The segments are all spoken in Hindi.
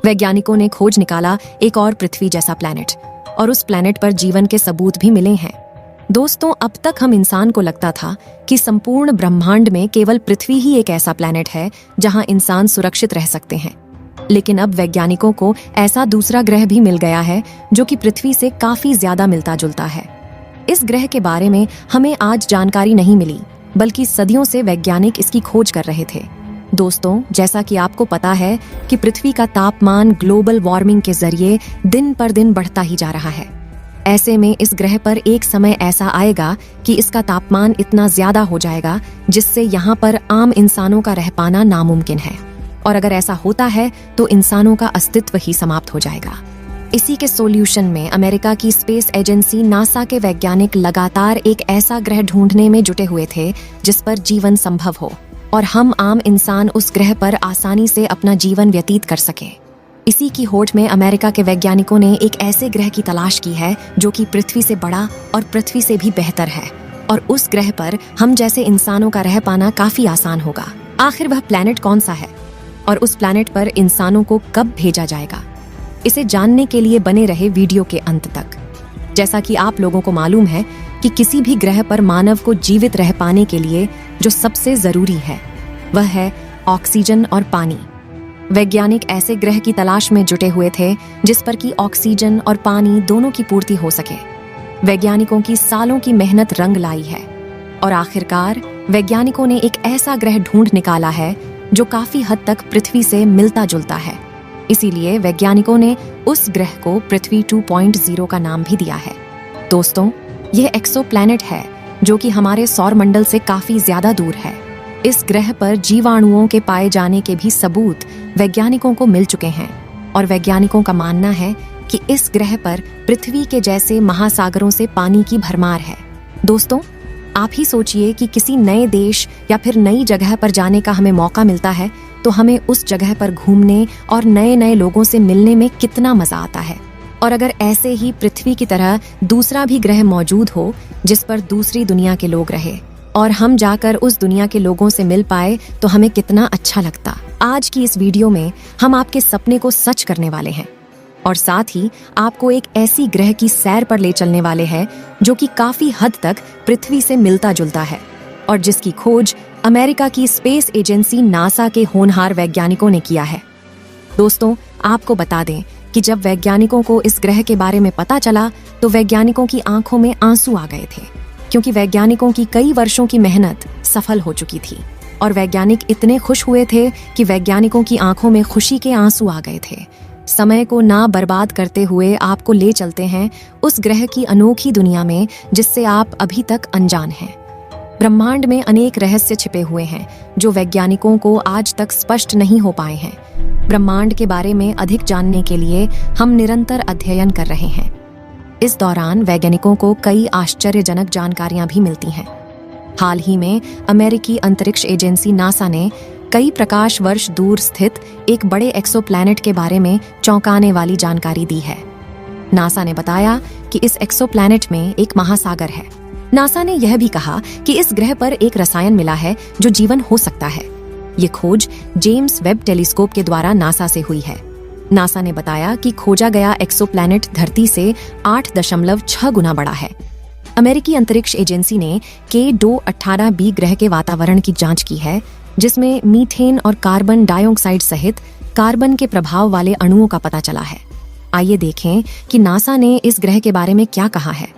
वैज्ञानिकों ने खोज निकाला एक और पृथ्वी जैसा प्लैनेट, और उस प्लैनेट पर जीवन के सबूत भी मिले हैं। दोस्तों, अब तक हम इंसान को लगता था कि संपूर्ण ब्रह्मांड में केवल पृथ्वी ही एक ऐसा प्लैनेट है जहां इंसान सुरक्षित रह सकते हैं। लेकिन अब वैज्ञानिकों को ऐसा दूसरा ग्रह भी मिल गया है जो कि पृथ्वी से काफी ज्यादा मिलता जुलता है। इस ग्रह के बारे में हमें आज जानकारी नहीं मिली, बल्कि सदियों से वैज्ञानिक इसकी खोज कर रहे थे। दोस्तों, जैसा कि आपको पता है कि पृथ्वी का तापमान ग्लोबल वार्मिंग के जरिए दिन पर दिन बढ़ता ही जा रहा है। ऐसे में इस ग्रह पर एक समय ऐसा आएगा कि इसका तापमान इतना ज्यादा हो जाएगा जिससे यहाँ पर आम इंसानों का रह पाना नामुमकिन है। और अगर ऐसा होता है तो इंसानों का अस्तित्व ही समाप्त हो जाएगा। इसी के सॉल्यूशन में अमेरिका की स्पेस एजेंसी नासा के वैज्ञानिक लगातार एक ऐसा ग्रह ढूंढने में जुटे हुए थे जिस पर जीवन संभव हो और हम आम इंसान उस ग्रह पर आसानी से अपना जीवन व्यतीत कर सके। इसी की होड़ में अमेरिका के वैज्ञानिकों ने एक ऐसे ग्रह की तलाश की है जो कि पृथ्वी से बड़ा और पृथ्वी से भी बेहतर है, और उस ग्रह पर हम जैसे इंसानों का रह पाना काफी आसान होगा। आखिर वह प्लैनेट कौन सा है और उस प्लैनेट पर इंसानों को कब भेजा जाएगा, इसे जानने के लिए बने रहे वीडियो के अंत तक। जैसा कि आप लोगों को मालूम है कि किसी भी ग्रह पर मानव को जीवित रह पाने के लिए जो सबसे जरूरी है वह है ऑक्सीजन और पानी। वैज्ञानिक ऐसे ग्रह की तलाश में जुटे हुए थे जिस पर कि ऑक्सीजन और पानी दोनों की पूर्ति हो सके। वैज्ञानिकों की सालों की मेहनत रंग लाई है और आखिरकार वैज्ञानिकों ने एक ऐसा ग्रह ढूंढ निकाला है जो काफी हद तक पृथ्वी से मिलता जुलता है। इसीलिए वैज्ञानिकों ने उस ग्रह को पृथ्वी 2.0 का नाम भी दिया है। दोस्तों, यह एक्सोप्लैनेट है जो कि हमारे सौर मंडल से काफी ज्यादा दूर है। इस ग्रह पर जीवाणुओं के पाए जाने के भी सबूत वैज्ञानिकों को मिल चुके हैं और वैज्ञानिकों का मानना है कि इस ग्रह पर पृथ्वी के जैसे महासागरों से पानी की भरमार है। दोस्तों, आप ही सोचिए कि किसी नए देश या फिर नई जगह पर जाने का हमें मौका मिलता है तो हमें उस जगह पर घूमने और नए नए लोगों से मिलने में कितना मजा आता है। और अगर ऐसे ही पृथ्वी की तरह दूसरा भी ग्रह मौजूद हो जिस पर दूसरी दुनिया के लोग रहे और हम जाकर उस दुनिया के लोगों से मिल पाए तो हमें कितना अच्छा लगता। आज की इस वीडियो में हम आपके सपने को सच करने वाले हैं और साथ ही आपको एक ऐसी ग्रह की सैर पर ले चलने वाले हैं जो कि काफी हद तक पृथ्वी से मिलता जुलता है और जिसकी खोज अमेरिका की स्पेस एजेंसी नासा के होनहार वैज्ञानिकों ने किया है। दोस्तों, आपको बता दें कि जब वैज्ञानिकों को इस ग्रह के बारे में पता चला तो वैज्ञानिकों की आंखों में आंसू आ गए थे, क्योंकि वैज्ञानिकों की कई वर्षों की मेहनत सफल हो चुकी थी और वैज्ञानिक इतने खुश हुए थे कि वैज्ञानिकों की आंखों में खुशी के आंसू आ गए थे। समय को ना बर्बाद करते हुए आपको ले चलते हैं उस ग्रह की अनोखी दुनिया में जिससे आप अभी तक अनजान हैं। ब्रह्मांड में अनेक रहस्य छिपे हुए हैं जो वैज्ञानिकों को आज तक स्पष्ट नहीं हो पाए हैं। ब्रह्मांड के बारे में अधिक जानने के लिए हम निरंतर अध्ययन कर रहे हैं। इस दौरान वैज्ञानिकों को कई आश्चर्यजनक जानकारियां भी मिलती हैं। हाल ही में अमेरिकी अंतरिक्ष एजेंसी नासा ने कई प्रकाश वर्ष दूर स्थित एक बड़े एक्सोप्लैनेट के बारे में चौंकाने वाली जानकारी दी है। नासा ने बताया कि इस एक्सोप्लैनेट में एक महासागर है। नासा ने यह भी कहा कि इस ग्रह पर एक रसायन मिला है जो जीवन हो सकता है। ये खोज जेम्स वेब टेलीस्कोप के द्वारा नासा से हुई है। नासा ने बताया कि खोजा गया एक्सोप्लैनेट धरती से 8.6 गुना बड़ा है। अमेरिकी अंतरिक्ष एजेंसी ने K2-18b ग्रह के वातावरण की जांच की है, जिसमें मीथेन और कार्बन डाइऑक्साइड सहित कार्बन के प्रभाव वाले अणुओं का पता चला है। आइए देखें कि नासा ने इस ग्रह के बारे में क्या कहा है।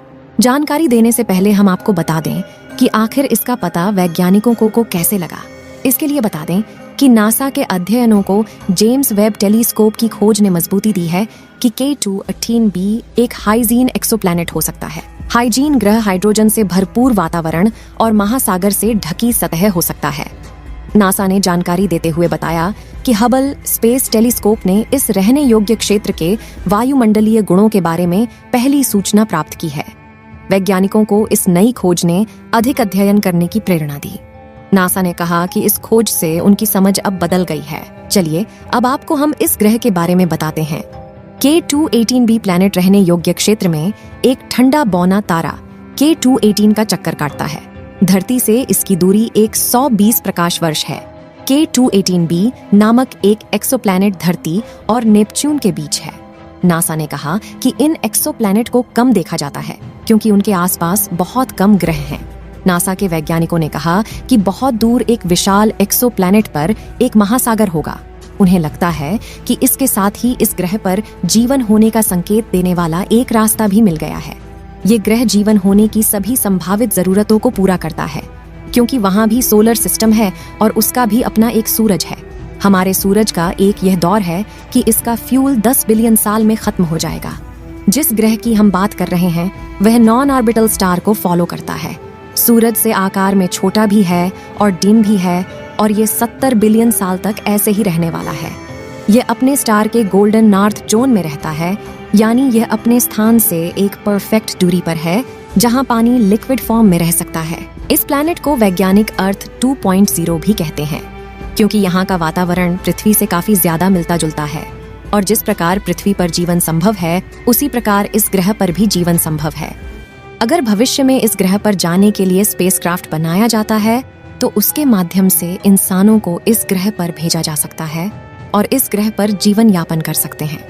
जानकारी देने से पहले हम आपको बता दें कि आखिर इसका पता वैज्ञानिकों को कैसे लगा। इसके लिए बता दें कि नासा के अध्ययनों को जेम्स वेब टेलीस्कोप की खोज ने मजबूती दी है कि K2-18b एक हाइजीन एक्सोप्लैनेट हो सकता है। हाइजीन ग्रह हाइड्रोजन से भरपूर वातावरण और महासागर से ढकी सतह हो सकता है। नासा ने जानकारी देते हुए बताया कि हबल स्पेस टेलीस्कोप ने इस रहने योग्य क्षेत्र के वायुमंडलीय गुणों के बारे में पहली सूचना प्राप्त की है। वैज्ञानिकों को इस नई खोज ने अधिक अध्ययन करने की प्रेरणा दी। नासा ने कहा कि इस खोज से उनकी समझ अब बदल गई है। चलिए अब आपको हम इस ग्रह के बारे में बताते हैं। K2-18b प्लैनेट रहने योग्य क्षेत्र में एक ठंडा बौना तारा K2-18 का चक्कर काटता है। धरती से इसकी दूरी 120 प्रकाश वर्ष है। K218b नामक एक एक्सोप्लैनेट धरती और नेपच्यून के बीच है। नासा ने कहा कि इन एक्सोप्लैनेट को कम देखा जाता है क्योंकि उनके आसपास बहुत कम ग्रह हैं। नासा के वैज्ञानिकों ने कहा कि बहुत दूर एक विशाल एक्सोप्लैनेट पर एक महासागर होगा। उन्हें लगता है कि इसके साथ ही इस ग्रह पर जीवन होने का संकेत देने वाला एक रास्ता भी मिल गया है। ये ग्रह जीवन होने की सभी संभावित जरूरतों को पूरा करता है क्योंकि वहां भी सोलर सिस्टम है और उसका भी अपना एक सूरज है। हमारे सूरज का एक यह दौर है कि इसका फ्यूल 10 बिलियन साल में खत्म हो जाएगा। जिस ग्रह की हम बात कर रहे हैं वह नॉन ऑर्बिटल स्टार को फॉलो करता है। सूरज से आकार में छोटा भी है और डिम भी है और ये 70 बिलियन साल तक ऐसे ही रहने वाला है। यह अपने स्टार के गोल्डन नॉर्थ जोन में रहता है, यानी यह अपने स्थान से एक परफेक्ट दूरी पर है जहां पानी लिक्विड फॉर्म में रह सकता है। इस प्लैनेट को वैज्ञानिक अर्थ 2.0 भी कहते हैं क्योंकि यहाँ का वातावरण पृथ्वी से काफी ज्यादा मिलता जुलता है और जिस प्रकार पृथ्वी पर जीवन संभव है उसी प्रकार इस ग्रह पर भी जीवन संभव है। अगर भविष्य में इस ग्रह पर जाने के लिए स्पेसक्राफ्ट बनाया जाता है तो उसके माध्यम से इंसानों को इस ग्रह पर भेजा जा सकता है और इस ग्रह पर जीवन यापन कर सकते हैं।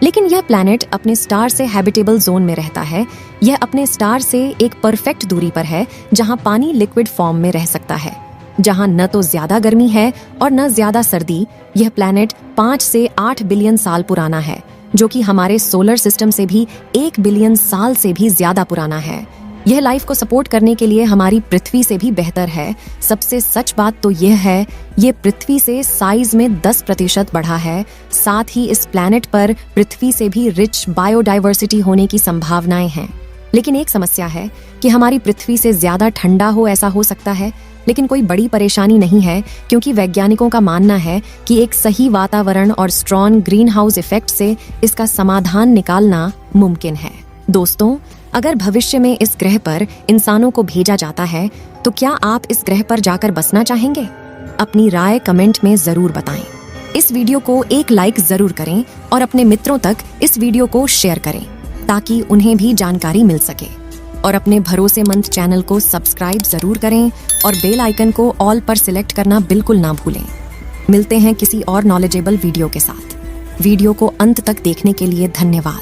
लेकिन यह प्लैनेट अपने स्टार से हैबिटेबल जोन में रहता है। यह अपने स्टार से एक परफेक्ट दूरी पर है जहां पानी लिक्विड फॉर्म में रह सकता है, जहां न तो ज्यादा गर्मी है और न ज्यादा सर्दी। यह प्लैनेट 5 से 8 बिलियन साल पुराना है जो कि हमारे सोलर सिस्टम से भी 1 बिलियन साल से भी ज्यादा पुराना है। यह लाइफ को सपोर्ट करने के लिए हमारी पृथ्वी से भी बेहतर है। सबसे सच बात तो यह है, ये पृथ्वी से साइज में 10% बढ़ा है। साथ ही इस प्लैनेट पर पृथ्वी से भी रिच बायोडाइवर्सिटी होने की संभावनाएं हैं। लेकिन एक समस्या है कि हमारी पृथ्वी से ज्यादा ठंडा हो, ऐसा हो सकता है, लेकिन कोई बड़ी परेशानी नहीं है क्योंकि वैज्ञानिकों का मानना है कि एक सही वातावरण और स्ट्रॉन्ग ग्रीन हाउस इफेक्ट से इसका समाधान निकालना मुमकिन है। दोस्तों, अगर भविष्य में इस ग्रह पर इंसानों को भेजा जाता है तो क्या आप इस ग्रह पर जाकर बसना चाहेंगे? अपनी राय कमेंट में जरूर बताएं। इस वीडियो को एक लाइक जरूर करें और अपने मित्रों तक इस वीडियो को शेयर करें ताकि उन्हें भी जानकारी मिल सके। और अपने भरोसेमंद चैनल को सब्सक्राइब जरूर करें और बेल आइकन को ऑल पर सिलेक्ट करना बिल्कुल ना भूलें। मिलते हैं किसी और नॉलेजेबल वीडियो के साथ। वीडियो को अंत तक देखने के लिए धन्यवाद।